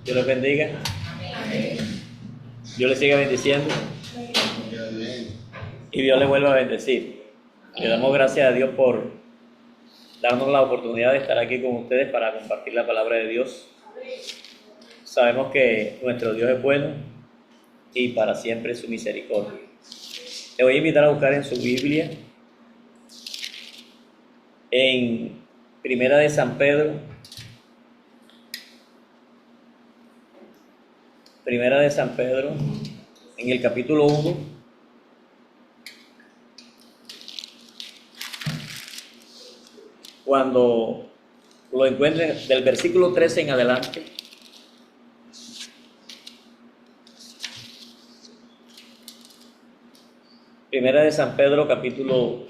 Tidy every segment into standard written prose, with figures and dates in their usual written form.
Dios les bendiga. Dios les siga bendiciendo y Dios les vuelva a bendecir. Le damos gracias a Dios por darnos la oportunidad de estar aquí con ustedes para compartir la palabra de Dios. Sabemos que nuestro Dios es bueno y para siempre su misericordia. Le voy a invitar a buscar en su Biblia en Primera de San Pedro, en el capítulo 1, cuando lo encuentren del versículo 13 en adelante. Primera de San Pedro, capítulo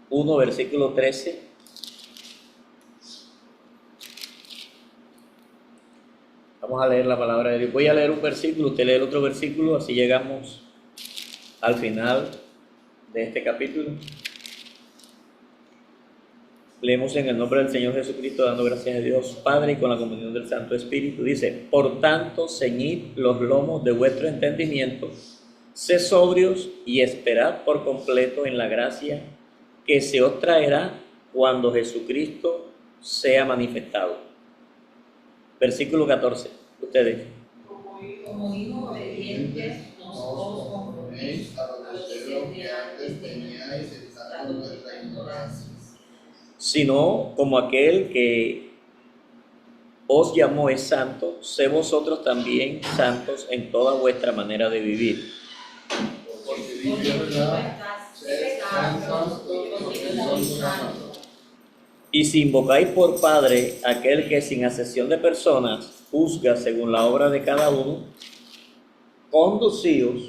1, versículo 13. Vamos a leer la palabra de Dios. Voy a leer un versículo, usted lee el otro versículo, así llegamos al final de este capítulo. Leemos en el nombre del Señor Jesucristo, dando gracias a Dios Padre y con la comunión del Santo Espíritu. Dice: por tanto, ceñid los lomos de vuestro entendimiento, sed sobrios y esperad por completo en la gracia que se os traerá cuando Jesucristo sea manifestado. Versículo 14, ustedes. Como hijos obedientes, no os conforméis a los deseos que antes teníais estando en vuestra ignorancia, Sino como aquel que os llamó es santo, sé vosotros también santos en toda vuestra manera de vivir. porque dice verdad, sed santos, porque soy santo. Y si invocáis por Padre aquel que sin acepción de personas juzga según la obra de cada uno, conducíos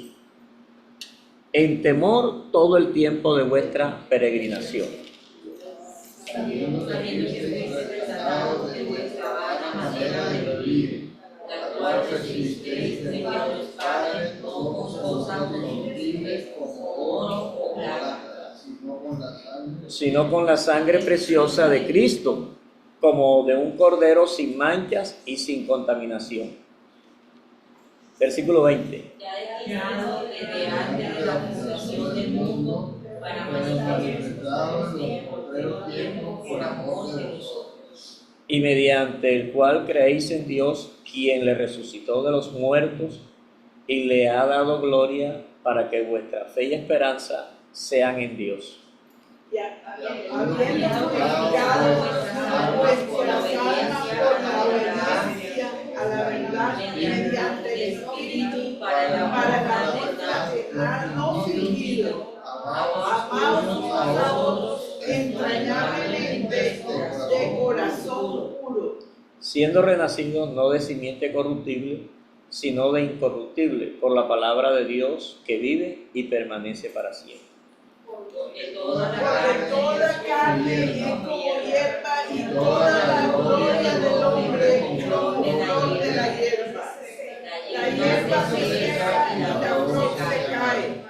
en temor todo el tiempo de vuestra peregrinación. Sabiendo que fuisteis rescatados de vuestra vana manera de vivir, la cual recibisteis de vuestros padres, no con cosas corruptibles como oro o plata, sino con la sangre preciosa de Cristo, como de un cordero sin manchas y sin contaminación. Versículo 20. ya destinado desde antes de la fundación del mundo, para manifestaros en los postreros tiempos por amor de nosotros. Y mediante el cual creéis en Dios, quien le resucitó de los muertos y le ha dado gloria, para que vuestra fe y esperanza sean en Dios. Habiendo purificado vuestras almas por la obediencia a la verdad, mediante el Espíritu, para el amor fraternal fingido, amaos unos a otros entrañablemente de corazón puro, Siendo renacidos no de simiente corruptible, sino de incorruptible, por la palabra de Dios que vive y permanece para siempre. porque toda la carne es como hierba y toda la gloria del hombre como flor de la hierba. La hierba se seca y la flor se cae.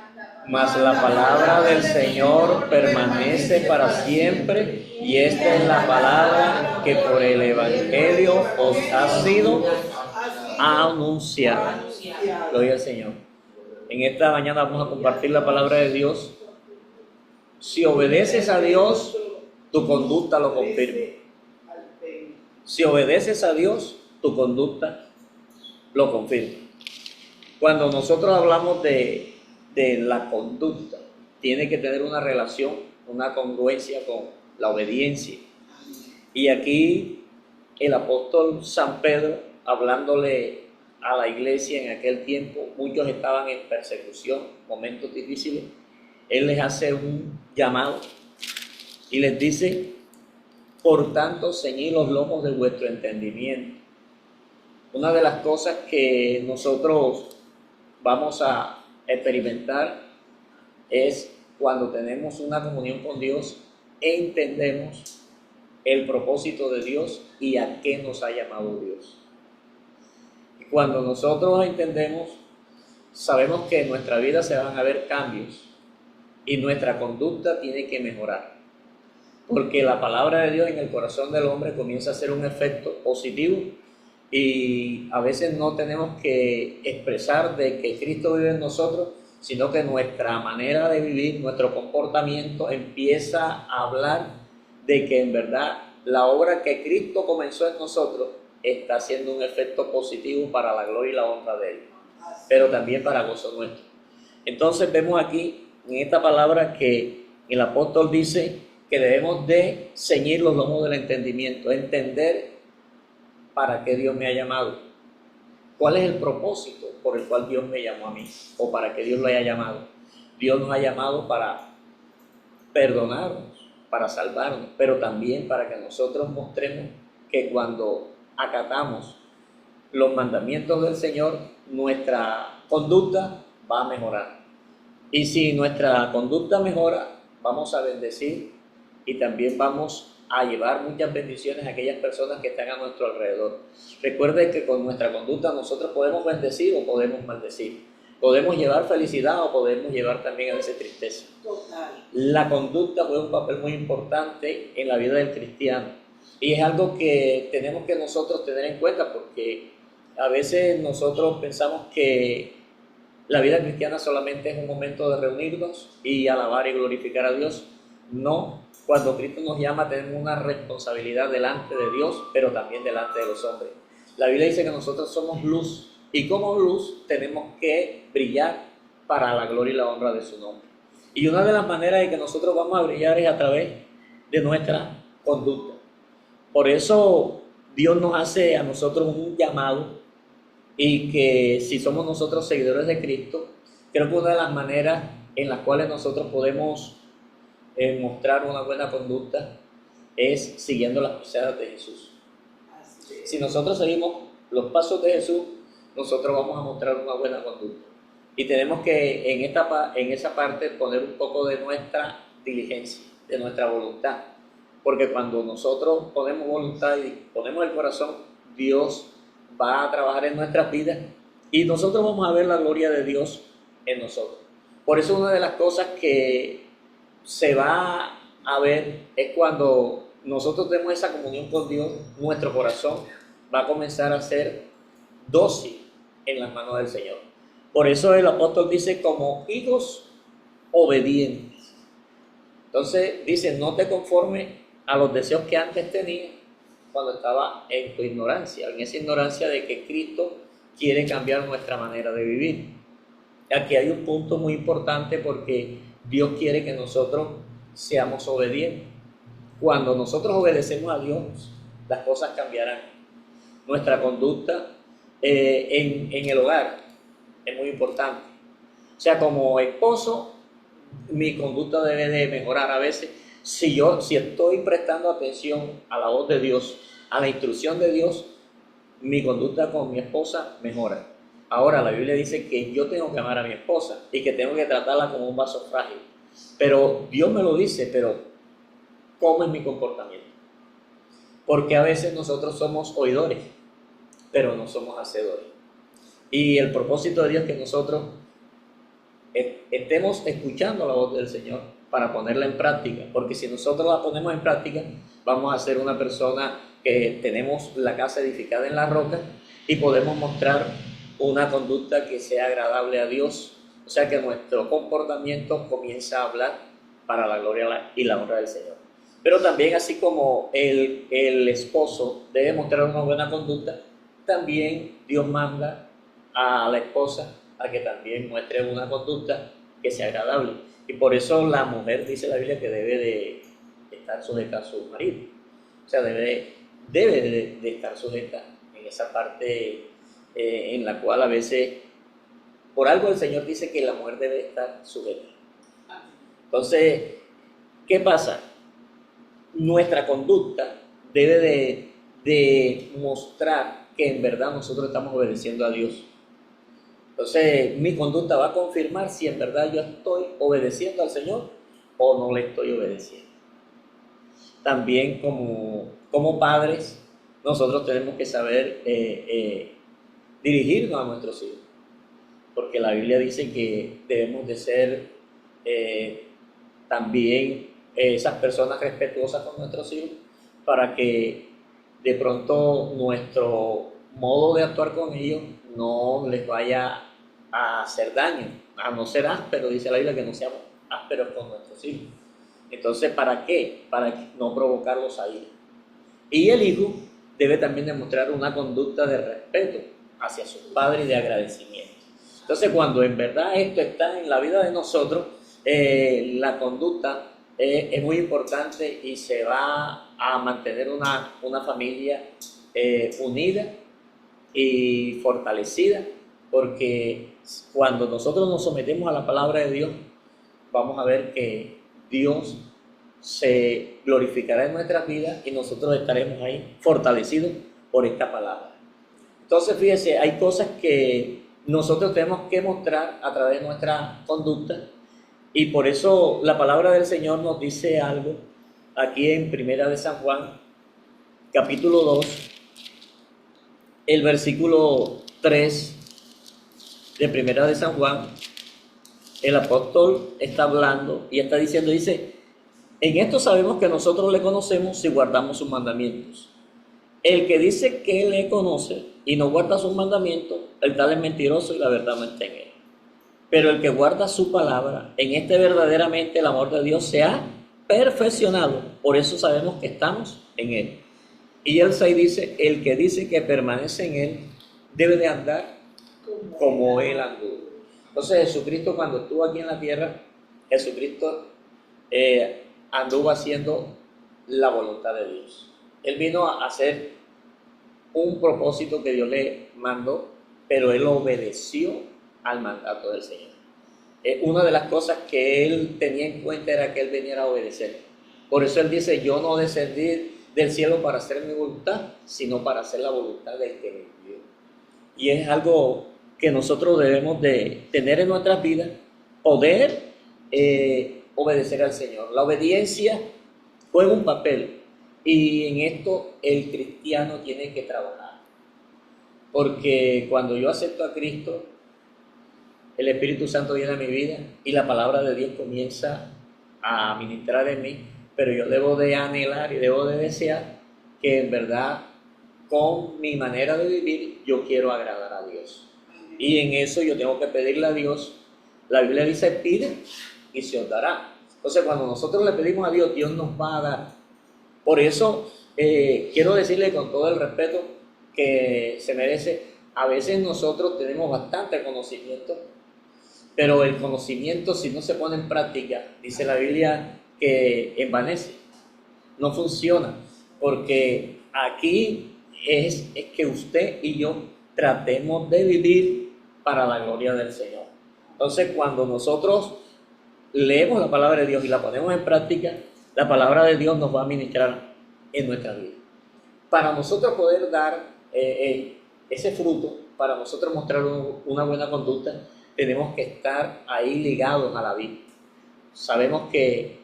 Mas la palabra del Señor permanece para siempre, y esta es la palabra que por el Evangelio os ha sido anunciada. Gloria al Señor. En esta mañana vamos a compartir la palabra de Dios. Si obedeces a Dios, tu conducta lo confirma. Si obedeces a Dios, tu conducta lo confirma. Cuando nosotros hablamos de la conducta, tiene que tener una relación, una congruencia con la obediencia. Y aquí el apóstol San Pedro, hablándole a la iglesia en aquel tiempo, muchos estaban en persecución, momentos difíciles. Él les hace un llamado y les dice: por tanto, ceñid los lomos de vuestro entendimiento. Una de las cosas que nosotros vamos a experimentar es cuando tenemos una comunión con Dios, entendemos el propósito de Dios y a qué nos ha llamado Dios. Y cuando nosotros entendemos, sabemos que en nuestra vida se van a ver cambios y nuestra conducta tiene que mejorar, porque la palabra de Dios en el corazón del hombre comienza a hacer un efecto positivo y a veces no tenemos que expresar de que Cristo vive en nosotros, sino que nuestra manera de vivir, nuestro comportamiento empieza a hablar de que en verdad la obra que Cristo comenzó en nosotros está haciendo un efecto positivo para la gloria y la honra de Él, pero también para gozo nuestro. Entonces vemos aquí en esta palabra que el apóstol dice que debemos de ceñir los lomos del entendimiento, entender para qué Dios me ha llamado, cuál es el propósito por el cual Dios me llamó a mí o para qué Dios lo haya llamado. Dios nos ha llamado para perdonarnos, para salvarnos, pero también para que nosotros mostremos que cuando acatamos los mandamientos del Señor, nuestra conducta va a mejorar. Y si nuestra conducta mejora, vamos a bendecir y también vamos a llevar muchas bendiciones a aquellas personas que están a nuestro alrededor. Recuerde que con nuestra conducta nosotros podemos bendecir o podemos maldecir. Podemos llevar felicidad o podemos llevar también a veces tristeza. La conducta juega un papel muy importante en la vida del cristiano y es algo que tenemos que nosotros tener en cuenta, porque a veces nosotros pensamos que la vida cristiana solamente es un momento de reunirnos y alabar y glorificar a Dios. No, cuando Cristo nos llama tenemos una responsabilidad delante de Dios, pero también delante de los hombres. La Biblia dice que nosotros somos luz y como luz tenemos que brillar para la gloria y la honra de su nombre. Y una de las maneras en que nosotros vamos a brillar es a través de nuestra conducta. Por eso Dios nos hace a nosotros un llamado, y que si somos nosotros seguidores de Cristo, creo que una de las maneras en las cuales nosotros podemos mostrar una buena conducta es siguiendo las pisadas de Jesús. Si nosotros seguimos los pasos de Jesús, nosotros vamos a mostrar una buena conducta. Y tenemos que en esa parte poner un poco de nuestra diligencia, de nuestra voluntad. Porque cuando nosotros ponemos voluntad y ponemos el corazón, Dios va a trabajar en nuestras vidas y nosotros vamos a ver la gloria de Dios en nosotros. Por eso una de las cosas que se va a ver es cuando nosotros tenemos esa comunión con Dios, nuestro corazón va a comenzar a ser dócil en las manos del Señor. Por eso el apóstol dice como hijos obedientes. Entonces dice, no te conformes a los deseos que antes tenías cuando estaba en tu ignorancia, en esa ignorancia de que Cristo quiere cambiar nuestra manera de vivir. Aquí hay un punto muy importante porque Dios quiere que nosotros seamos obedientes. Cuando nosotros obedecemos a Dios, las cosas cambiarán. Nuestra conducta en el hogar es muy importante. O sea, como esposo, mi conducta debe de mejorar. A veces, si estoy prestando atención a la voz de Dios, a la instrucción de Dios, mi conducta con mi esposa mejora. Ahora, la Biblia dice que yo tengo que amar a mi esposa y que tengo que tratarla como un vaso frágil. Pero Dios me lo dice, pero ¿cómo es mi comportamiento? Porque a veces nosotros somos oidores, pero no somos hacedores. Y el propósito de Dios es que nosotros estemos escuchando la voz del Señor para ponerla en práctica, porque si nosotros la ponemos en práctica, vamos a ser una persona que tenemos la casa edificada en la roca y podemos mostrar una conducta que sea agradable a Dios, o sea que nuestro comportamiento comienza a hablar para la gloria y la honra del Señor. Pero también, así como el esposo debe mostrar una buena conducta, también Dios manda a la esposa a que también muestre una conducta que sea agradable. Y por eso la mujer, dice la Biblia, que debe de estar sujeta a su marido. O sea, debe de estar sujeta en esa parte en la cual a veces, por algo el Señor dice que la mujer debe estar sujeta. Entonces, ¿qué pasa? Nuestra conducta debe de mostrar que en verdad nosotros estamos obedeciendo a Dios. Entonces, mi conducta va a confirmar si en verdad yo estoy obedeciendo al Señor o no le estoy obedeciendo. También como padres, nosotros tenemos que saber dirigirnos a nuestros hijos, porque la Biblia dice que debemos de ser también esas personas respetuosas con nuestros hijos, para que de pronto nuestro modo de actuar con ellos no les vaya a hacer daño, a no ser áspero, dice la Biblia, que no seamos ásperos con nuestros hijos. Entonces, ¿para qué? Para no provocarlos a ira. Y el hijo debe también demostrar una conducta de respeto hacia sus padres y de agradecimiento. Entonces, cuando en verdad esto está en la vida de nosotros, la conducta es muy importante y se va a mantener una familia unida y fortalecida, porque cuando nosotros nos sometemos a la palabra de Dios, vamos a ver que Dios se glorificará en nuestras vidas y nosotros estaremos ahí fortalecidos por esta palabra. Entonces, fíjese, hay cosas que nosotros tenemos que mostrar a través de nuestra conducta, y por eso la palabra del Señor nos dice algo aquí en Primera de San Juan, capítulo 2, el versículo 3 de Primera de San Juan. El apóstol está hablando y está diciendo, dice: en esto sabemos que nosotros le conocemos si guardamos sus mandamientos. El que dice que le conoce y no guarda sus mandamientos, el tal es mentiroso y la verdad no está en él. Pero el que guarda su palabra, en este verdaderamente el amor de Dios se ha perfeccionado. Por eso sabemos que estamos en él. Y el 6 dice: el que dice que permanece en él debe de andar como él anduvo. Entonces Jesucristo, cuando estuvo aquí en la tierra, Jesucristo anduvo haciendo la voluntad de Dios. Él vino a hacer un propósito que Dios le mandó, pero él obedeció al mandato del Señor. Una de las cosas que él tenía en cuenta era que él viniera a obedecer. Por eso él dice: yo no descendí del cielo para hacer mi voluntad, sino para hacer la voluntad del que me envió. Y es algo que nosotros debemos de tener en nuestras vidas, poder obedecer al Señor. La obediencia juega un papel, y en esto el cristiano tiene que trabajar, porque cuando yo acepto a Cristo, el Espíritu Santo viene a mi vida y la palabra de Dios comienza a ministrar en mí, pero yo debo de anhelar y debo de desear que en verdad, con mi manera de vivir, yo quiero agradar a Dios. Y en eso yo tengo que pedirle a Dios. La Biblia dice: pide y se os dará. Entonces, cuando nosotros le pedimos a Dios, Dios nos va a dar. Por eso quiero decirle con todo el respeto que se merece, a veces nosotros tenemos bastante conocimiento, pero el conocimiento, si no se pone en práctica, dice la Biblia que envanece, no funciona, porque aquí es que usted y yo tratemos de vivir para la gloria del Señor. Entonces, cuando nosotros leemos la palabra de Dios y la ponemos en práctica, la palabra de Dios nos va a ministrar en nuestra vida. Para nosotros poder dar ese fruto, para nosotros mostrar una buena conducta, tenemos que estar ahí ligados a la vida. Sabemos que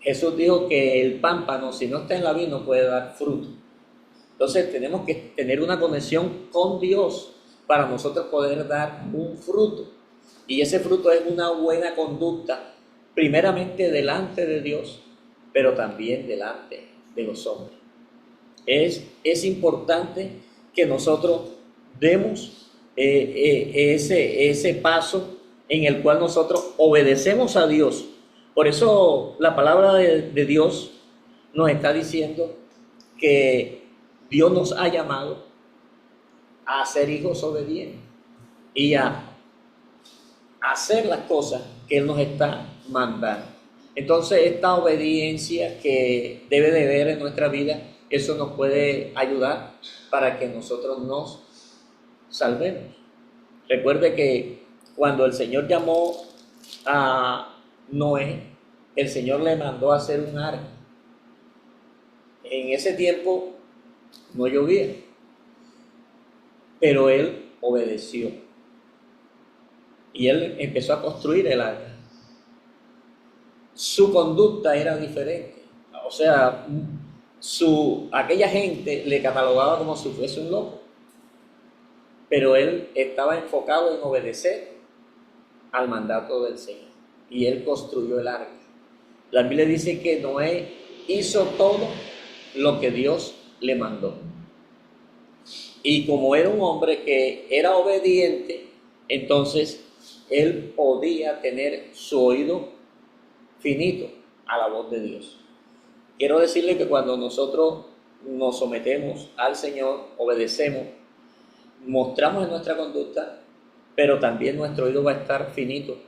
Jesús dijo que el pámpano, si no está en la vid, no puede dar fruto. Entonces tenemos que tener una conexión con Dios para nosotros poder dar un fruto. Y ese fruto es una buena conducta, primeramente delante de Dios, pero también delante de los hombres. Es importante que nosotros demos ese paso en el cual nosotros obedecemos a Dios. Por eso la palabra de Dios nos está diciendo que Dios nos ha llamado a ser hijos obedientes y a hacer las cosas que Él nos está mandando. Entonces, esta obediencia que debe de haber en nuestra vida, eso nos puede ayudar para que nosotros nos salvemos. Recuerde que cuando el Señor llamó a Noé, el Señor le mandó a hacer un arca. En ese tiempo no llovía, pero él obedeció y él empezó a construir el arca. Su conducta era diferente, o sea, aquella gente le catalogaba como si fuese un loco, pero él estaba enfocado en obedecer al mandato del Señor y él construyó el arca. La Biblia dice que Noé hizo todo lo que Dios le mandó. Y como era un hombre que era obediente, entonces él podía tener su oído finito a la voz de Dios. Quiero decirle que cuando nosotros nos sometemos al Señor, obedecemos, mostramos en nuestra conducta, pero también nuestro oído va a estar finito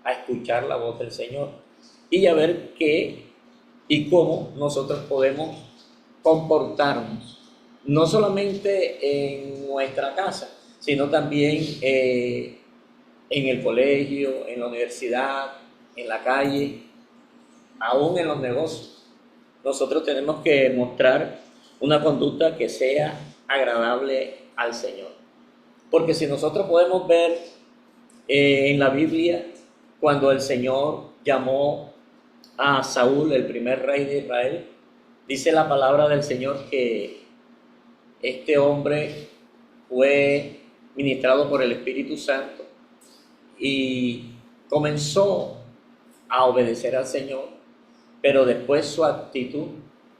a escuchar la voz del Señor y a ver qué y cómo nosotros podemos comportarnos, no solamente en nuestra casa, sino también en el colegio, en la universidad, en la calle, aún en los negocios. Nosotros tenemos que mostrar una conducta que sea agradable al Señor. Porque si nosotros podemos ver en la Biblia, cuando el Señor llamó a Saúl, el primer rey de Israel, dice la palabra del Señor que este hombre fue ministrado por el Espíritu Santo y comenzó a obedecer al Señor, pero después su actitud,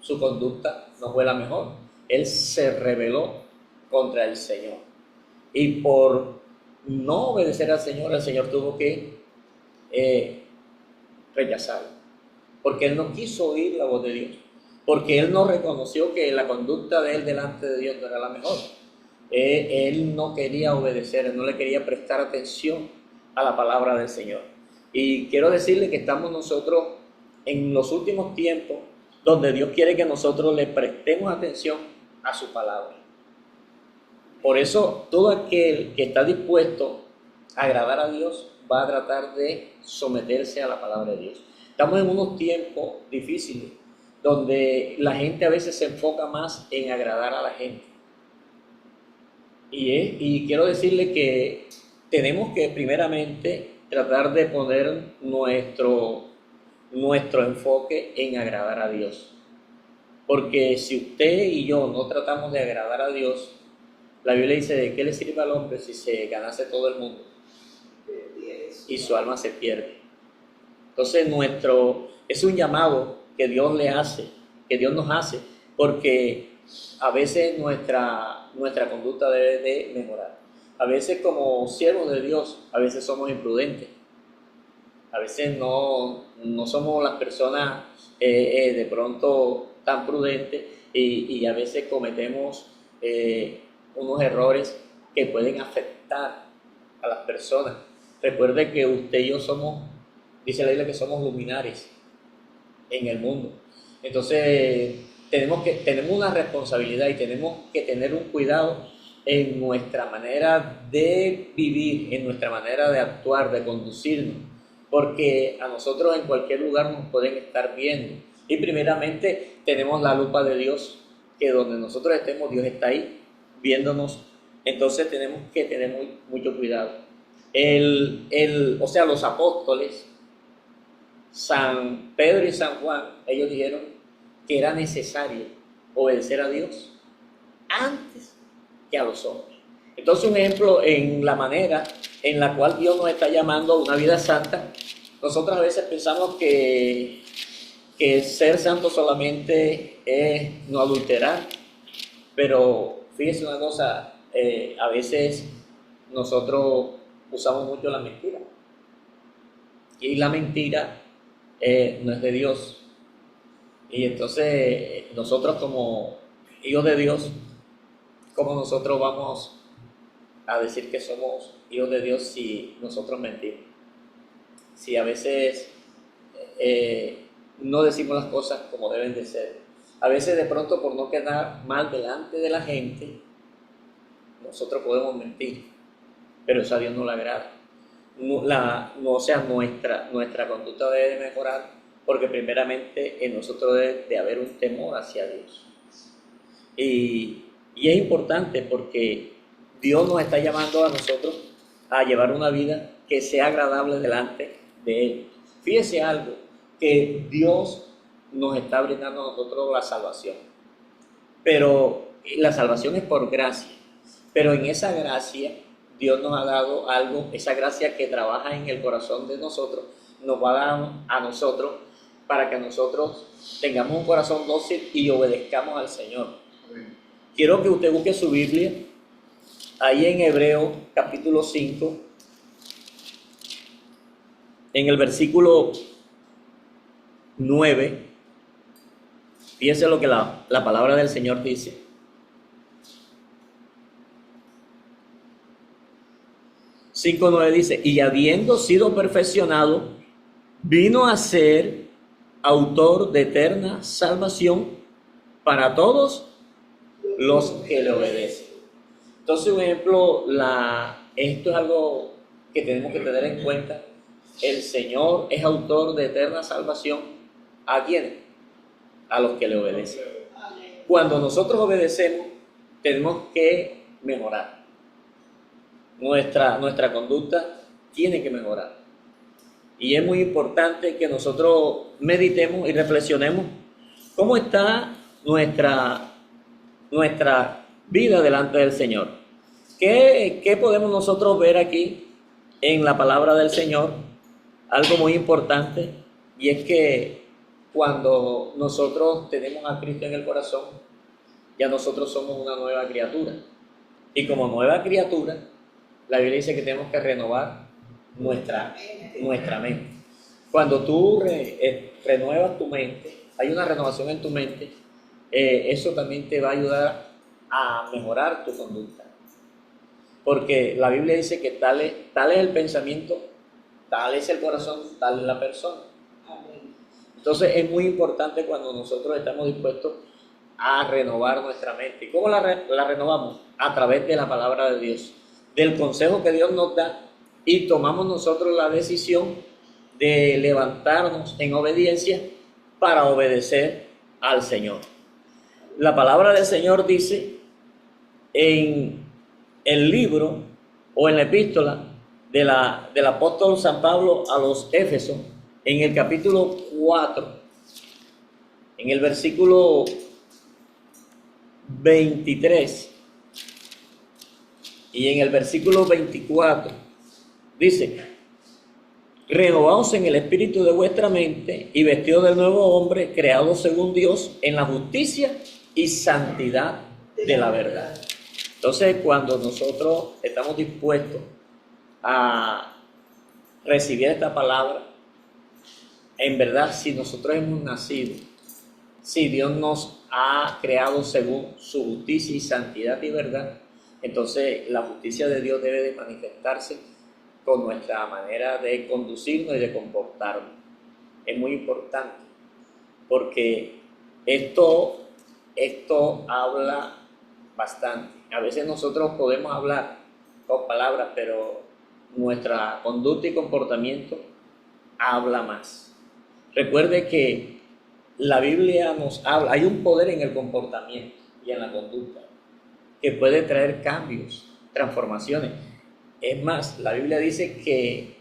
su conducta no fue la mejor. Él se rebeló contra el Señor y por no obedecer al Señor tuvo que rechazarlo, porque él no quiso oír la voz de Dios, porque él no reconoció que la conducta de él delante de Dios no era la mejor. Él no quería obedecer, él no le quería prestar atención a la palabra del Señor. Y quiero decirle que estamos nosotros en los últimos tiempos donde Dios quiere que nosotros le prestemos atención a su palabra. Por eso todo aquel que está dispuesto a agradar a Dios va a tratar de someterse a la palabra de Dios. Estamos en unos tiempos difíciles donde la gente a veces se enfoca más en agradar a la gente. Y quiero decirle que tenemos que primeramente tratar de poner nuestro enfoque en agradar a Dios. Porque si usted y yo no tratamos de agradar a Dios, la Biblia dice: ¿de qué le sirve al hombre si se ganase todo el mundo y su alma se pierde? Entonces es un llamado que Dios le hace, que Dios nos hace, porque a veces nuestra conducta debe de mejorar. A veces como siervos de Dios, a veces somos imprudentes. A veces no somos las personas de pronto tan prudentes y a veces cometemos unos errores que pueden afectar a las personas. Recuerde que usted y yo somos, dice la Biblia, que somos luminares en el mundo. Entonces tenemos una responsabilidad y tenemos que tener un cuidado en nuestra manera de vivir, en nuestra manera de actuar, de conducirnos, porque a nosotros en cualquier lugar nos pueden estar viendo. Y primeramente tenemos la lupa de Dios, que donde nosotros estemos, Dios está ahí viéndonos. Entonces tenemos que tener mucho cuidado. Los apóstoles, San Pedro y San Juan, ellos dijeron que era necesario obedecer a Dios antes que a los hombres. Entonces, un ejemplo en la manera en la cual Dios nos está llamando a una vida santa. Nosotros a veces pensamos que ser santo solamente es no adulterar, pero fíjese una cosa, a veces nosotros usamos mucho la mentira, y la mentira no es de Dios. Y entonces nosotros como hijos de Dios, ¿cómo nosotros vamos a decir que somos hijos de Dios si nosotros mentimos? Si a veces no decimos las cosas como deben de ser. A veces de pronto, por no quedar mal delante de la gente, nosotros podemos mentir, pero eso a Dios no le agrada. Nuestra conducta debe mejorar, porque primeramente en nosotros debe de haber un temor hacia Dios. Y es importante porque Dios nos está llamando a nosotros a llevar una vida que sea agradable delante de Él. Fíjese algo, que Dios nos está brindando a nosotros la salvación, pero la salvación es por gracia, pero en esa gracia Dios nos ha dado algo, esa gracia que trabaja en el corazón de nosotros, nos va a dar a nosotros para que nosotros tengamos un corazón dócil y obedezcamos al Señor. Quiero que usted busque su Biblia ahí en Hebreos capítulo 5, en el versículo 9, fíjense lo que la palabra del Señor dice. 5:9 dice, y habiendo sido perfeccionado, vino a ser autor de eterna salvación para todos los que le obedecen. Entonces, por ejemplo, esto es algo que tenemos que tener en cuenta. El Señor es autor de eterna salvación. ¿A quiénes? A los que le obedecen. Cuando nosotros obedecemos, tenemos que mejorar. Nuestra conducta tiene que mejorar. Y es muy importante que nosotros meditemos y reflexionemos cómo está nuestra vida delante del Señor. ¿Qué podemos nosotros ver aquí en la palabra del Señor? Algo muy importante, y es que cuando nosotros tenemos a Cristo en el corazón, ya nosotros somos una nueva criatura. Y como nueva criatura, la Biblia dice que tenemos que renovar nuestra mente. Cuando tú renuevas tu mente, hay una renovación en tu mente, eso también te va a ayudar a mejorar tu conducta. Porque la Biblia dice que tal es el pensamiento, tal es el corazón, tal es la persona. Entonces es muy importante cuando nosotros estamos dispuestos a renovar nuestra mente. ¿Y cómo la renovamos? A través de la palabra de Dios, del consejo que Dios nos da, y tomamos nosotros la decisión de levantarnos en obediencia para obedecer al Señor. La palabra del Señor dice en el libro o en la epístola del apóstol San Pablo a los Éfesos, en el capítulo 4, en el versículo 23 y en el versículo 24, dice: renovaos en el espíritu de vuestra mente y vestidos del nuevo hombre, creado según Dios en la justicia y santidad de la verdad. Entonces, cuando nosotros estamos dispuestos a recibir esta palabra, en verdad, si nosotros hemos nacido, si Dios nos ha creado según su justicia y santidad y verdad, entonces la justicia de Dios debe de manifestarse con nuestra manera de conducirnos y de comportarnos. Es muy importante, porque esto habla bastante. A veces nosotros podemos hablar con palabras, pero nuestra conducta y comportamiento habla más. Recuerde que la Biblia nos habla, hay un poder en el comportamiento y en la conducta que puede traer cambios, transformaciones. Es más, la Biblia dice que,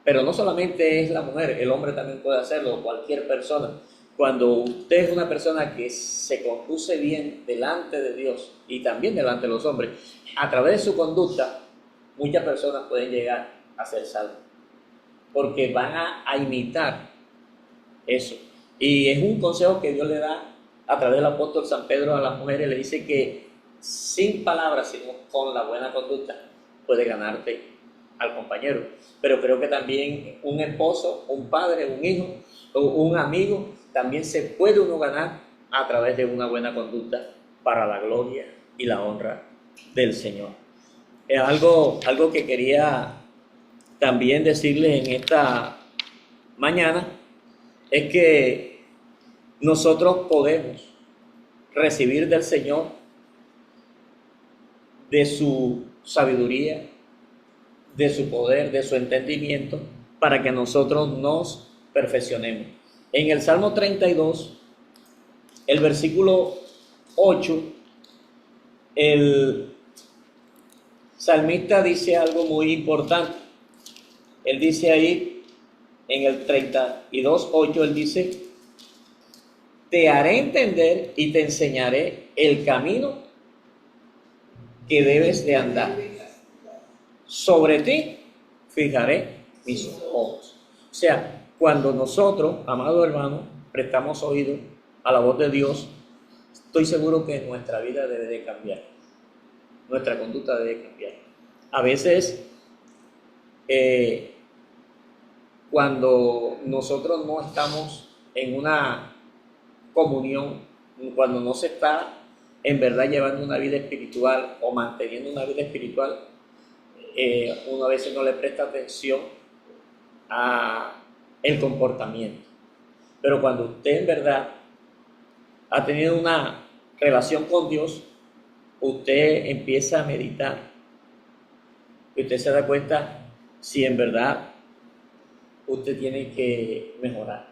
pero no solamente es la mujer, el hombre también puede hacerlo, cualquier persona. Cuando usted es una persona que se conduce bien delante de Dios y también delante de los hombres, a través de su conducta, muchas personas pueden llegar a ser salvas, porque van a imitar eso. Y es un consejo que Dios le da a través del apóstol San Pedro a las mujeres. Le dice que sin palabras, sino con la buena conducta, puede ganarte al compañero. Pero creo que también un esposo, un padre, un hijo, un amigo, también se puede uno ganar a través de una buena conducta para la gloria y la honra del Señor. Algo que quería también decirles en esta mañana es que nosotros podemos recibir del Señor, de su sabiduría, de su poder, de su entendimiento, para que nosotros nos perfeccionemos. En el Salmo 32, el versículo 8, el salmista dice algo muy importante. Él dice ahí, en el 32:8, él dice: te haré entender y te enseñaré el camino que debes de andar. Sobre ti fijaré mis ojos. O sea, cuando nosotros, amados hermanos, prestamos oído a la voz de Dios, estoy seguro que nuestra vida debe de cambiar. nuestra conducta debe cambiar. A veces, cuando nosotros no estamos en una comunión, cuando no se está en verdad llevando una vida espiritual o manteniendo una vida espiritual, uno a veces no le presta atención a el comportamiento. Pero cuando usted en verdad ha tenido una relación con Dios, usted empieza a meditar y usted se da cuenta si en verdad usted tiene que mejorar.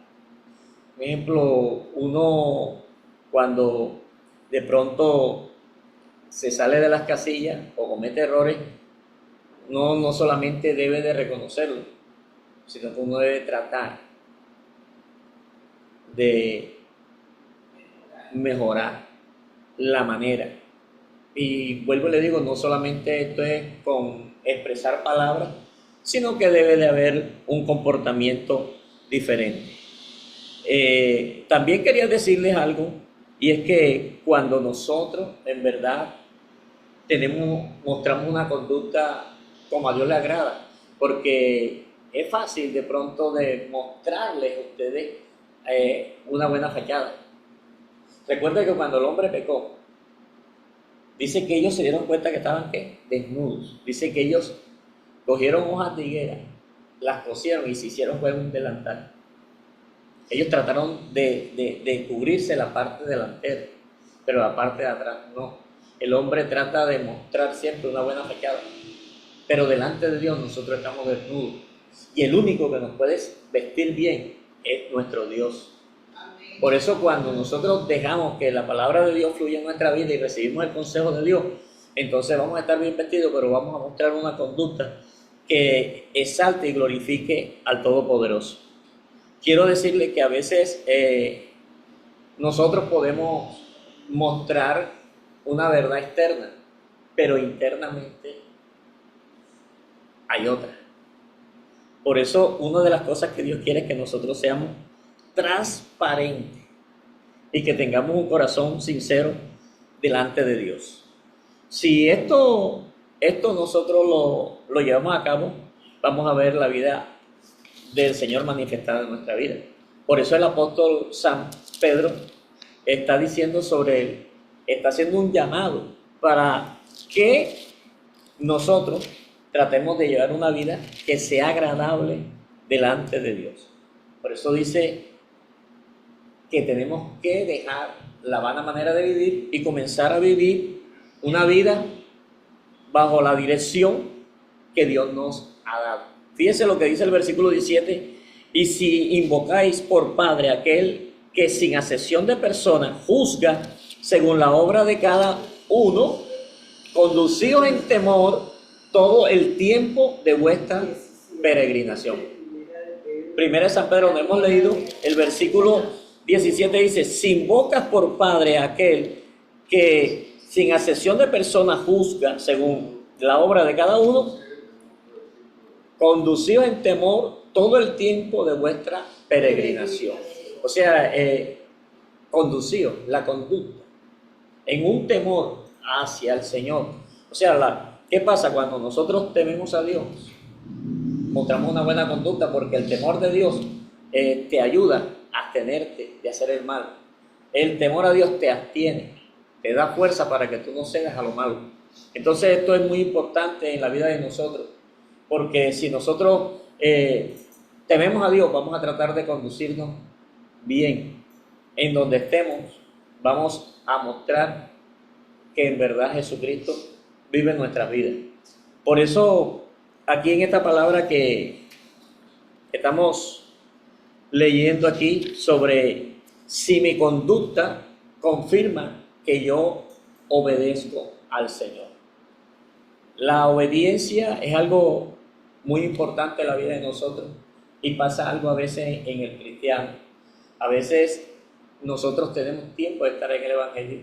Por ejemplo, uno cuando de pronto se sale de las casillas o comete errores, no solamente debe de reconocerlo, sino que uno debe tratar de mejorar la manera. Y vuelvo y le digo, no solamente esto es con expresar palabras, sino que debe de haber un comportamiento diferente. También quería decirles algo, y es que cuando nosotros en verdad mostramos una conducta como a Dios le agrada, porque es fácil de pronto de mostrarles a ustedes una buena fachada. Recuerden que cuando el hombre pecó, dice que ellos se dieron cuenta que estaban ¿qué? Desnudos. Dice que ellos cogieron hojas de higuera, las cosieron y se hicieron un delantal. Ellos trataron de cubrirse la parte delantera, pero la parte de atrás no. El hombre trata de mostrar siempre una buena fachada, pero delante de Dios nosotros estamos desnudos. Y el único que nos puede vestir bien es nuestro Dios. Por eso cuando nosotros dejamos que la palabra de Dios fluya en nuestra vida y recibimos el consejo de Dios, entonces vamos a estar bien vestidos, pero vamos a mostrar una conducta que exalte y glorifique al Todopoderoso. Quiero decirle que a veces nosotros podemos mostrar una verdad externa, pero internamente hay otra. Por eso una de las cosas que Dios quiere es que nosotros seamos transparentes y que tengamos un corazón sincero delante de Dios. Si esto nosotros lo llevamos a cabo, vamos a ver la vida del Señor manifestada en nuestra vida. Por eso el apóstol San Pedro está diciendo está haciendo un llamado para que nosotros tratemos de llevar una vida que sea agradable delante de Dios. Por eso dice que tenemos que dejar la vana manera de vivir y comenzar a vivir una vida bajo la dirección que Dios nos ha dado. Fíjense lo que dice el versículo 17: y si invocáis por Padre aquel que sin acepción de personas juzga según la obra de cada uno, conducíos en temor todo el tiempo de vuestra peregrinación. Primera de San Pedro, donde hemos leído el versículo 17, dice: si invocas por Padre aquel que sin acepción de personas juzga según la obra de cada uno, conducidos en temor todo el tiempo de vuestra peregrinación. O sea, conducidos, la conducta, en un temor hacia el Señor. O sea, ¿qué pasa cuando nosotros tememos a Dios? Mostramos una buena conducta, porque el temor de Dios te ayuda a abstenerte de hacer el mal. El temor a Dios te abstiene, te da fuerza para que tú no cedas a lo malo. Entonces esto es muy importante en la vida de nosotros, porque si nosotros tememos a Dios, vamos a tratar de conducirnos bien. En donde estemos, vamos a mostrar que en verdad Jesucristo vive en nuestras vidas. Por eso, aquí en esta palabra que estamos leyendo aquí sobre si mi conducta confirma que yo obedezco al Señor. La obediencia es algo muy importante en la vida de nosotros, y pasa algo a veces en el cristiano. A veces nosotros tenemos tiempo de estar en el Evangelio,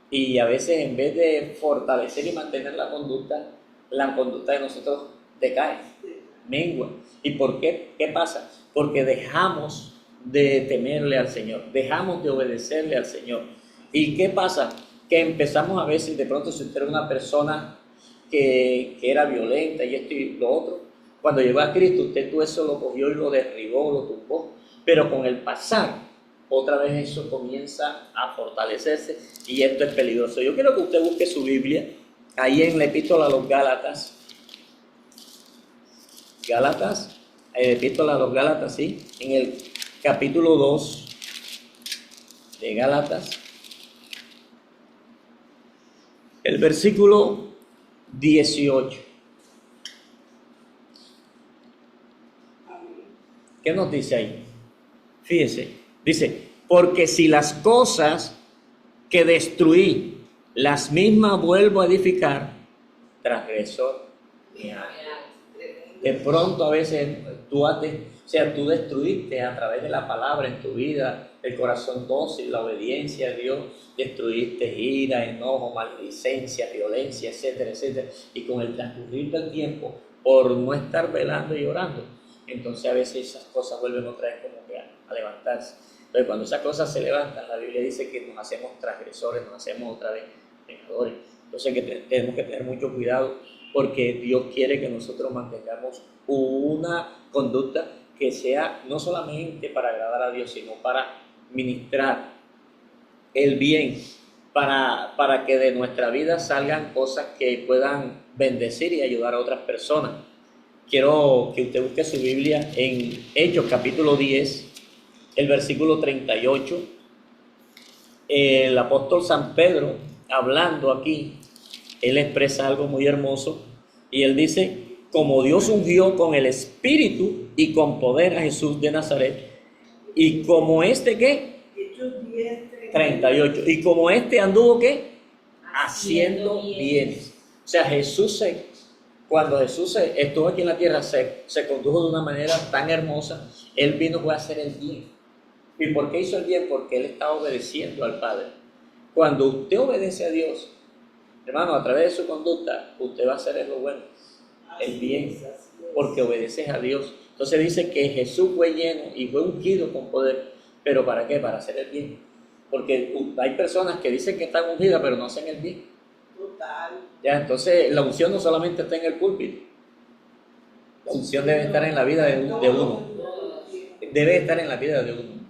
y a veces en vez de fortalecer y mantener la conducta de nosotros decae, mengua. ¿Y por qué? ¿Qué pasa? Porque dejamos de temerle al Señor, dejamos de obedecerle al Señor. ¿Y qué pasa? que empezamos a veces, de pronto si usted era una persona que era violenta y esto y lo otro, cuando llegó a Cristo usted todo eso lo cogió y lo derribó, lo tumbó, pero con el pasar, otra vez eso comienza a fortalecerse y esto es peligroso. Yo quiero que usted busque su Biblia, ahí en la epístola a los Gálatas, epístola a los Gálatas, sí, en el capítulo 2 de Gálatas, el versículo 18. ¿Qué nos dice ahí? Fíjese, dice, porque si las cosas que destruí, las mismas vuelvo a edificar, transgresor me hago. De pronto a veces tú destruiste a través de la palabra en tu vida, el corazón dócil, la obediencia a Dios, destruiste ira, enojo, maledicencia, violencia, etcétera, etcétera. Y con el transcurrir del tiempo, por no estar velando y orando, entonces a veces esas cosas vuelven otra vez como que a levantarse. Entonces cuando esas cosas se levantan, la Biblia dice que nos hacemos transgresores, nos hacemos otra vez pecadores. Entonces que tenemos que tener mucho cuidado, porque Dios quiere que nosotros mantengamos una conducta que sea no solamente para agradar a Dios, sino para ministrar el bien, para que de nuestra vida salgan cosas que puedan bendecir y ayudar a otras personas. Quiero que usted busque su Biblia en Hechos capítulo 10, el versículo 38. El apóstol San Pedro, hablando aquí, él expresa algo muy hermoso y él dice, como Dios ungió con el Espíritu y con poder a Jesús de Nazaret, y como ¿qué? 38. Y como anduvo, ¿qué? Haciendo bienes. O sea, cuando Jesús estuvo aquí en la tierra, se condujo de una manera tan hermosa. Él vino a hacer el bien. ¿Y por qué hizo el bien? Porque él estaba obedeciendo al Padre. Cuando usted obedece a Dios, hermano, a través de su conducta, usted va a hacer lo bueno, el bien, porque obedeces a Dios. Entonces dice que Jesús fue lleno y fue ungido con poder. ¿Pero para qué? Para hacer el bien. Porque hay personas que dicen que están ungidas, pero no hacen el bien. Total. Ya, entonces la unción no solamente está en el púlpito. La unción debe estar en la vida de uno. Debe estar en la vida de uno.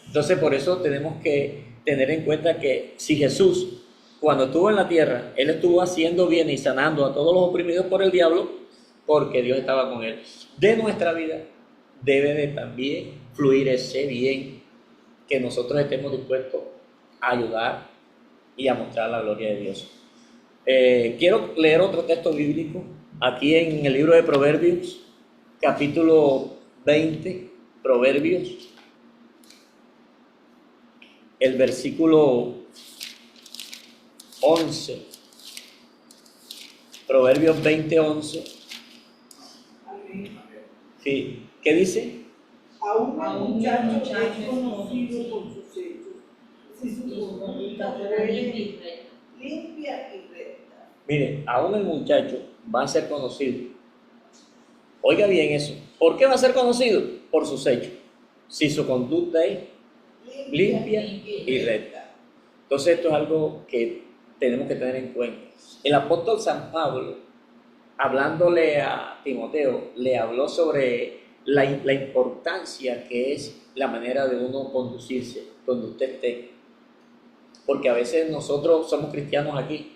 Entonces por eso tenemos que tener en cuenta que si Jesús, cuando estuvo en la tierra, él estuvo haciendo bien y sanando a todos los oprimidos por el diablo, porque Dios estaba con él. De nuestra vida debe de también fluir ese bien, que nosotros estemos dispuestos a ayudar y a mostrar la gloria de Dios. Quiero leer otro texto bíblico aquí en el libro de Proverbios, capítulo 20, Proverbios, el versículo 11, Proverbios 20, 11. Sí. ¿Qué dice? Aún el muchacho es conocido por sus hechos, si su conducta fuere limpia y recta. Mire, aún el muchacho va a ser conocido. Oiga bien eso. ¿Por qué va a ser conocido? Por sus hechos. Si su conducta es limpia y recta. Entonces esto es algo que tenemos que tener en cuenta. El apóstol San Pablo, hablándole a Timoteo, le habló sobre la importancia que es la manera de uno conducirse donde usted esté. Porque a veces nosotros somos cristianos aquí,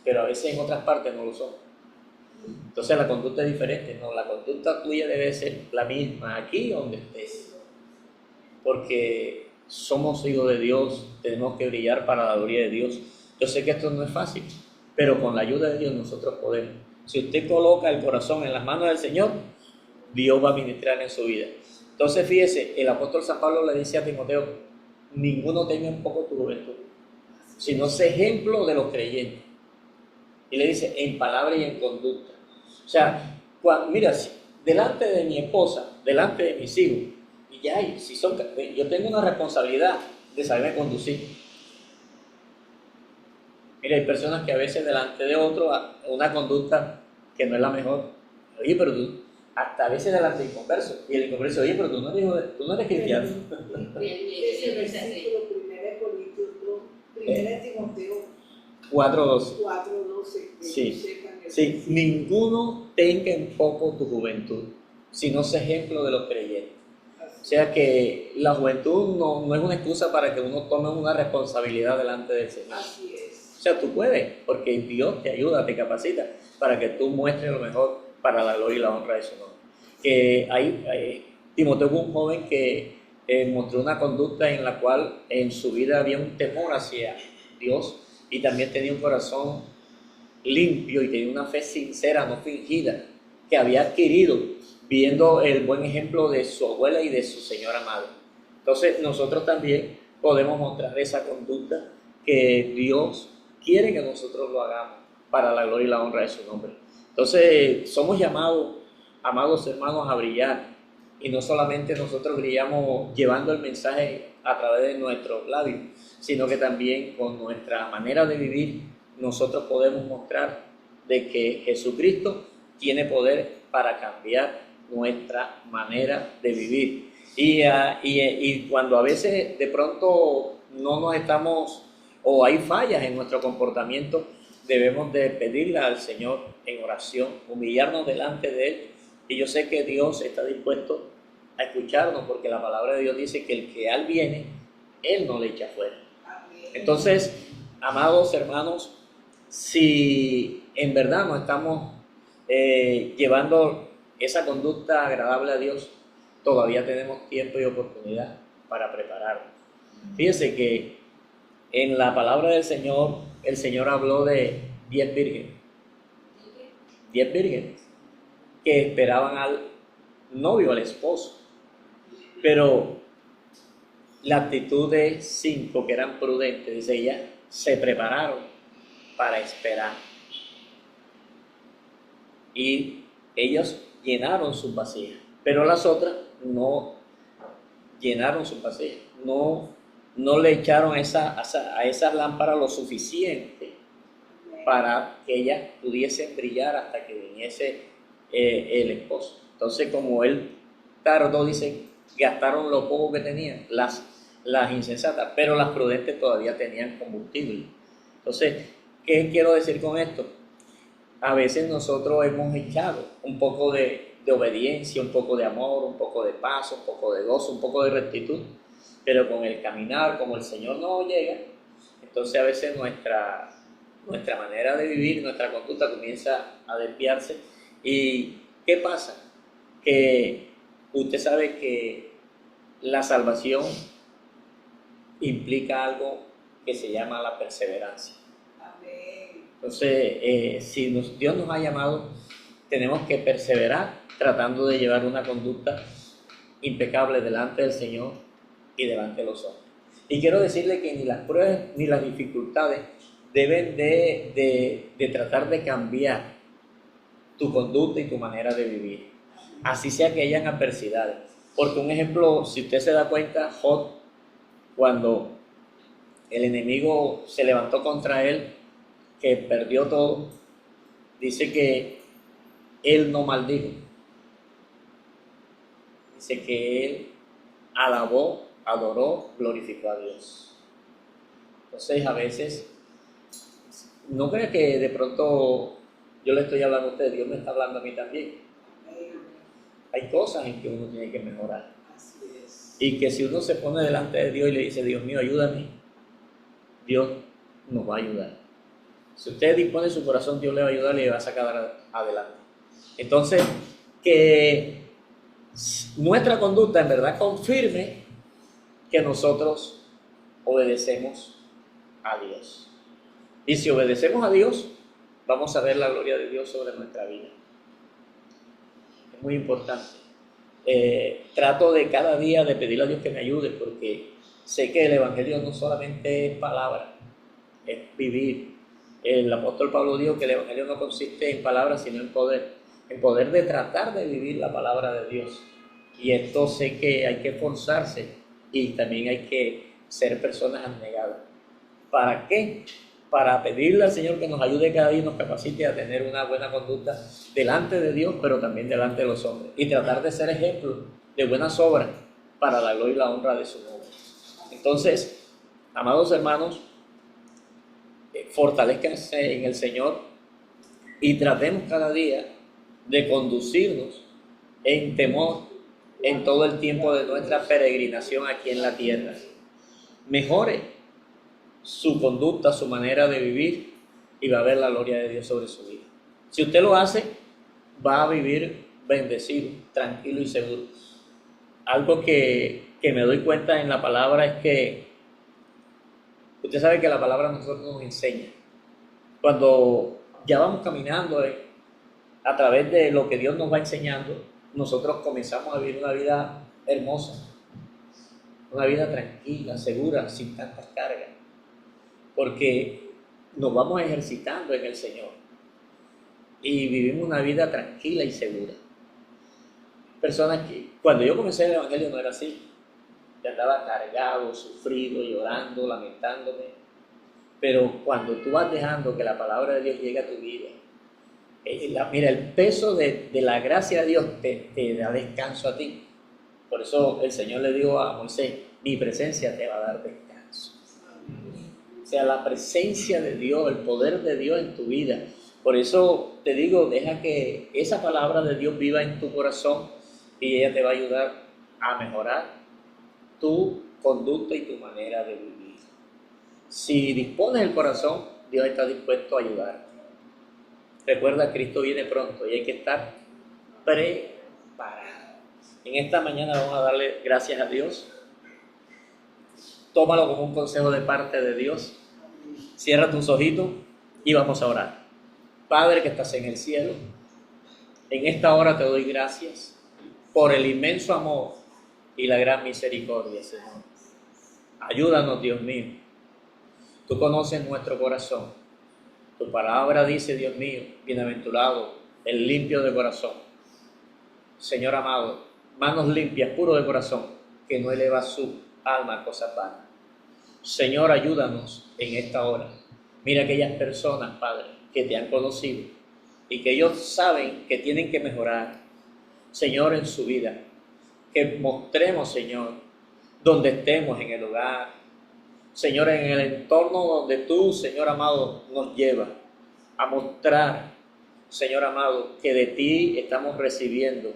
pero a veces en otras partes no lo somos. Entonces la conducta es diferente, ¿no? La conducta tuya debe ser la misma aquí donde estés. Porque somos hijos de Dios, tenemos que brillar para la gloria de Dios. Yo sé que esto no es fácil, pero con la ayuda de Dios nosotros podemos. Si usted coloca el corazón en las manos del Señor, Dios va a ministrar en su vida. Entonces fíjese, el apóstol San Pablo le dice a Timoteo, ninguno tenga en poco tu juventud, sino sé ejemplo de los creyentes. Y le dice, en palabra y en conducta. O sea, mira, delante de mi esposa, delante de mis hijos, y ya, yo tengo una responsabilidad de saberme conducir. Mira, hay personas que a veces delante de otro, una conducta que no es la mejor. Oye, pero tú, hasta a veces delante del inconverso, y el inconverso, oye, pero tú no eres cristiano. Ese versículo, 1 Timoteo 4:12. 4:12. Sí, sí, ninguno tenga en poco tu juventud, sino sé ejemplo de los creyentes. O sea que la juventud no es una excusa para que uno tome una responsabilidad delante del Señor. Así es. O sea, tú puedes, porque Dios te ayuda, te capacita para que tú muestres lo mejor para la gloria y la honra de su nombre. Timoteo fue un joven que mostró una conducta en la cual en su vida había un temor hacia Dios y también tenía un corazón limpio y tenía una fe sincera, no fingida, que había adquirido viendo el buen ejemplo de su abuela y de su señora madre. Entonces nosotros también podemos mostrar esa conducta que Dios quiere que nosotros lo hagamos para la gloria y la honra de su nombre. Entonces somos llamados, amados hermanos, a brillar, y no solamente nosotros brillamos llevando el mensaje a través de nuestros labios, sino que también con nuestra manera de vivir nosotros podemos mostrar de que Jesucristo tiene poder para cambiar nuestra manera de vivir. Y cuando a veces de pronto no nos estamos o hay fallas en nuestro comportamiento, debemos de pedirle al Señor en oración, humillarnos delante de Él. Y yo sé que Dios está dispuesto a escucharnos, porque la palabra de Dios dice que el que a Él viene, Él no le echa fuera. Entonces, amados hermanos, si en verdad no estamos llevando esa conducta agradable a Dios, todavía tenemos tiempo y oportunidad para prepararnos. Fíjense que en la palabra del Señor, el Señor habló de 10 vírgenes. 10 vírgenes que esperaban al novio, al esposo. Pero la actitud de 5 que eran prudentes, dice ella, se prepararon para esperar. Y ellos llenaron sus vasijas, pero las otras no llenaron sus vasijas, no le echaron a esas lámparas lo suficiente para que ellas pudiesen brillar hasta que viniese el esposo. Entonces, como él tardó, dice, gastaron lo poco que tenían, las insensatas, pero las prudentes todavía tenían combustible. Entonces, ¿qué quiero decir con esto? A veces nosotros hemos echado un poco de obediencia, un poco de amor, un poco de paz, un poco de gozo, un poco de rectitud, pero con el caminar, como el Señor no llega, entonces a veces nuestra manera de vivir, nuestra conducta comienza a desviarse. ¿Y qué pasa? Que usted sabe que la salvación implica algo que se llama la perseverancia. Entonces, si Dios nos ha llamado, tenemos que perseverar tratando de llevar una conducta impecable delante del Señor y delante de los hombres. Y quiero decirle que ni las pruebas ni las dificultades deben de tratar de cambiar tu conducta y tu manera de vivir, así sea que hayan adversidades. Porque un ejemplo, si usted se da cuenta, Job, cuando el enemigo se levantó contra él, que perdió todo, dice que él no maldijo, dice que él alabó, adoró, glorificó a Dios. Entonces a veces, no crea que de pronto yo le estoy hablando a usted, Dios me está hablando a mí también. Hay cosas en que uno tiene que mejorar. Y que si uno se pone delante de Dios y le dice, Dios mío, ayúdame, Dios nos va a ayudar. Si usted dispone su corazón, Dios le va a ayudar y le va a sacar adelante. Entonces, que nuestra conducta en verdad confirme que nosotros obedecemos a Dios. Y si obedecemos a Dios, vamos a ver la gloria de Dios sobre nuestra vida. Es muy importante. Trato de cada día de pedirle a Dios que me ayude, porque sé que el Evangelio no solamente es palabra, es vivir. El apóstol Pablo dijo que el Evangelio no consiste en palabras, sino en poder de tratar de vivir la palabra de Dios. Y esto sé que hay que esforzarse y también hay que ser personas abnegadas. ¿Para qué? Para pedirle al Señor que nos ayude cada día y nos capacite a tener una buena conducta delante de Dios, pero también delante de los hombres. Y tratar de ser ejemplos de buenas obras para la gloria y la honra de su nombre. Entonces, amados hermanos, fortalezcanse en el Señor y tratemos cada día de conducirnos en temor en todo el tiempo de nuestra peregrinación aquí en la tierra. Mejore su conducta, su manera de vivir y va a ver la gloria de Dios sobre su vida. Si usted lo hace, va a vivir bendecido, tranquilo y seguro. Algo que me doy cuenta en la palabra es que usted sabe que la palabra a nosotros nos enseña. Cuando ya vamos caminando a través de lo que Dios nos va enseñando, nosotros comenzamos a vivir una vida hermosa, una vida tranquila, segura, sin tantas cargas, porque nos vamos ejercitando en el Señor y vivimos una vida tranquila y segura. Personas que, cuando yo comencé el Evangelio no era así, yo andaba cargado, sufrido, llorando, lamentándome, pero cuando tú vas dejando que la palabra de Dios llegue a tu vida, mira, el peso de la gracia de Dios te da descanso a ti. Por eso el Señor le dijo a Moisés, mi presencia te va a dar descanso. O sea, la presencia de Dios, el poder de Dios en tu vida. Por eso te digo, deja que esa palabra de Dios viva en tu corazón y ella te va a ayudar a mejorar tu conducta y tu manera de vivir. Si dispones el corazón, Dios está dispuesto a ayudarte. Recuerda, Cristo viene pronto y hay que estar preparado. En esta mañana vamos a darle gracias a Dios. Tómalo como un consejo de parte de Dios. Cierra tus ojitos y vamos a orar. Padre que estás en el cielo, en esta hora te doy gracias por el inmenso amor y la gran misericordia, Señor. Ayúdanos, Dios mío. Tú conoces nuestro corazón. Tu palabra dice, Dios mío, bienaventurado el limpio de corazón. Señor amado, manos limpias, puro de corazón, que no eleva su alma a cosas vanas. Señor, ayúdanos en esta hora. Mira aquellas personas, Padre, que te han conocido y que ellos saben que tienen que mejorar, Señor, en su vida. Que mostremos, Señor, donde estemos en el hogar, Señor, en el entorno donde tú, Señor amado, nos llevas a mostrar, Señor amado, que de ti estamos recibiendo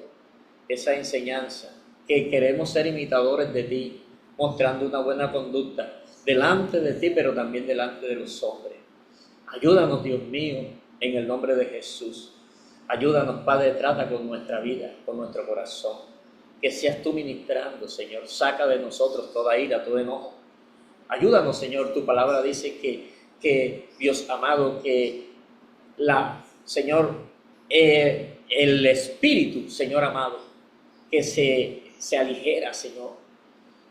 esa enseñanza, que queremos ser imitadores de ti, mostrando una buena conducta delante de ti, pero también delante de los hombres. Ayúdanos, Dios mío, en el nombre de Jesús. Ayúdanos, Padre, trata con nuestra vida, con nuestro corazón. Que seas tú ministrando, Señor. Saca de nosotros toda ira, todo enojo. Ayúdanos, Señor. Tu palabra dice que Dios amado, que Señor, el Espíritu, Señor amado, que se aligera, Señor,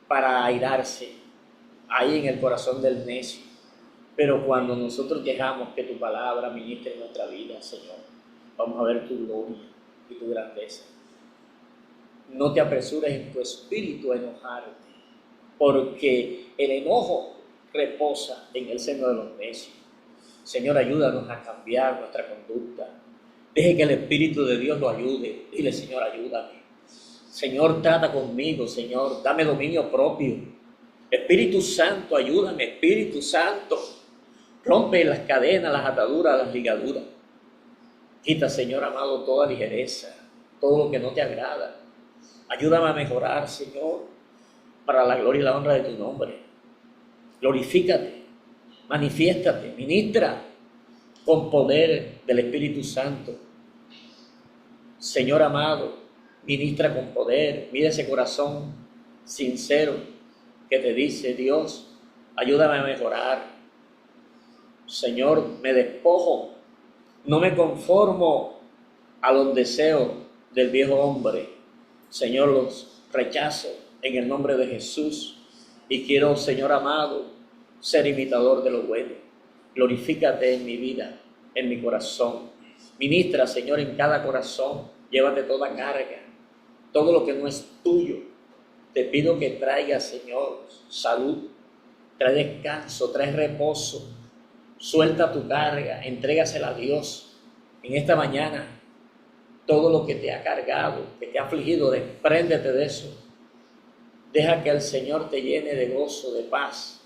para airarse ahí en el corazón del necio. Pero cuando nosotros dejamos que tu palabra ministre en nuestra vida, Señor, vamos a ver tu gloria y tu grandeza. No te apresures en tu espíritu a enojarte, porque el enojo reposa en el seno de los necios. Señor, ayúdanos a cambiar nuestra conducta. Deje que el Espíritu de Dios lo ayude. Dile, Señor, ayúdame. Señor, trata conmigo, Señor, dame dominio propio. Espíritu Santo, ayúdame, Espíritu Santo. Rompe las cadenas, las ataduras, las ligaduras. Quita, Señor amado, toda ligereza, todo lo que no te agrada. Ayúdame a mejorar, Señor, para la gloria y la honra de tu nombre. Glorifícate, manifiéstate, ministra con poder del Espíritu Santo. Señor amado, ministra con poder. Mira ese corazón sincero que te dice, Dios, ayúdame a mejorar. Señor, me despojo, no me conformo a los deseos del viejo hombre. Señor, los rechazo en el nombre de Jesús y quiero, Señor amado, ser imitador de lo bueno. Glorifícate en mi vida, en mi corazón. Ministra, Señor, en cada corazón. Llévate toda carga, todo lo que no es tuyo. Te pido que traigas, Señor, salud, trae descanso, trae reposo. Suelta tu carga, entrégasela a Dios. En esta mañana, todo lo que te ha cargado, que te ha afligido, despréndete de eso. Deja que el Señor te llene de gozo, de paz,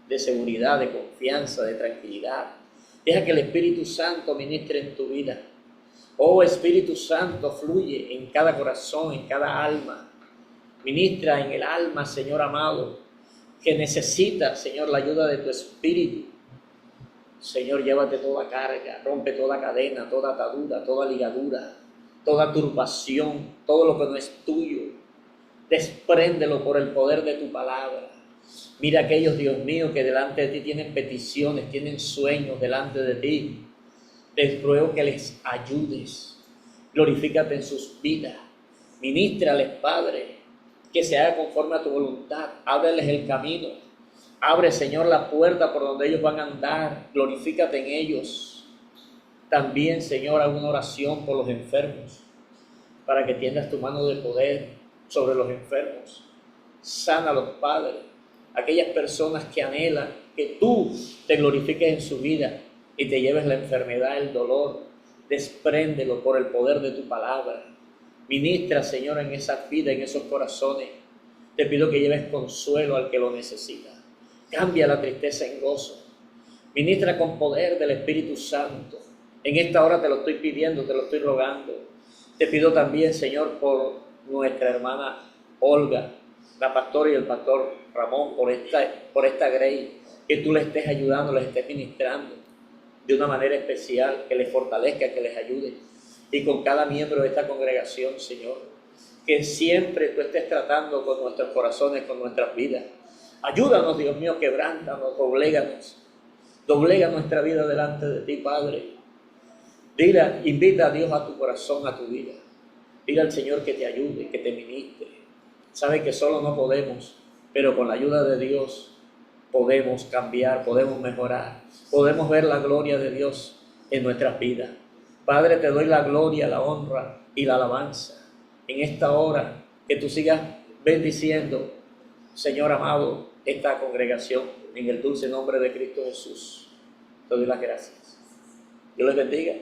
de seguridad, de confianza, de tranquilidad. Deja que el Espíritu Santo ministre en tu vida. Oh Espíritu Santo, fluye en cada corazón, en cada alma. Ministra en el alma, Señor amado, que necesita, Señor, la ayuda de tu Espíritu. Señor, llévate toda carga, rompe toda cadena, toda atadura, toda ligadura, toda turbación, todo lo que no es tuyo. Despréndelo por el poder de tu palabra. Mira aquellos, Dios mío, que delante de ti tienen peticiones, tienen sueños delante de ti. Te ruego que les ayudes. Glorifícate en sus vidas. Ministrales, Padre, que se haga conforme a tu voluntad. Ábreles el camino. Abre, Señor, la puerta por donde ellos van a andar. Glorifícate en ellos. También, Señor, hago una oración por los enfermos, para que tiendas tu mano de poder sobre los enfermos. Sánalos, Padre. Aquellas personas que anhelan que tú te glorifiques en su vida y te lleves la enfermedad, el dolor, despréndelo por el poder de tu palabra. Ministra, Señor, en esas vidas, en esos corazones. Te pido que lleves consuelo al que lo necesita. Cambia la tristeza en gozo. Ministra con poder del Espíritu Santo. En esta hora te lo estoy pidiendo, te lo estoy rogando. Te pido también, Señor, por nuestra hermana Olga, la pastora y el pastor Ramón, por esta Grey, que tú le estés ayudando, les estés ministrando de una manera especial, que les fortalezca, que les ayude. Y con cada miembro de esta congregación, Señor, que siempre tú estés tratando con nuestros corazones, con nuestras vidas. Ayúdanos, Dios mío, quebrántanos, doblega nuestra vida delante de ti, Padre. Invita a Dios a tu corazón, a tu vida. Dile al Señor que te ayude, que te ministre. Sabe que solo no podemos, pero con la ayuda de Dios podemos cambiar, podemos mejorar, podemos ver la gloria de Dios en nuestras vidas. Padre, te doy la gloria, la honra y la alabanza en esta hora, que tú sigas bendiciendo, Señor amado, esta congregación, en el dulce nombre de Cristo Jesús. Te doy las gracias. Dios les bendiga.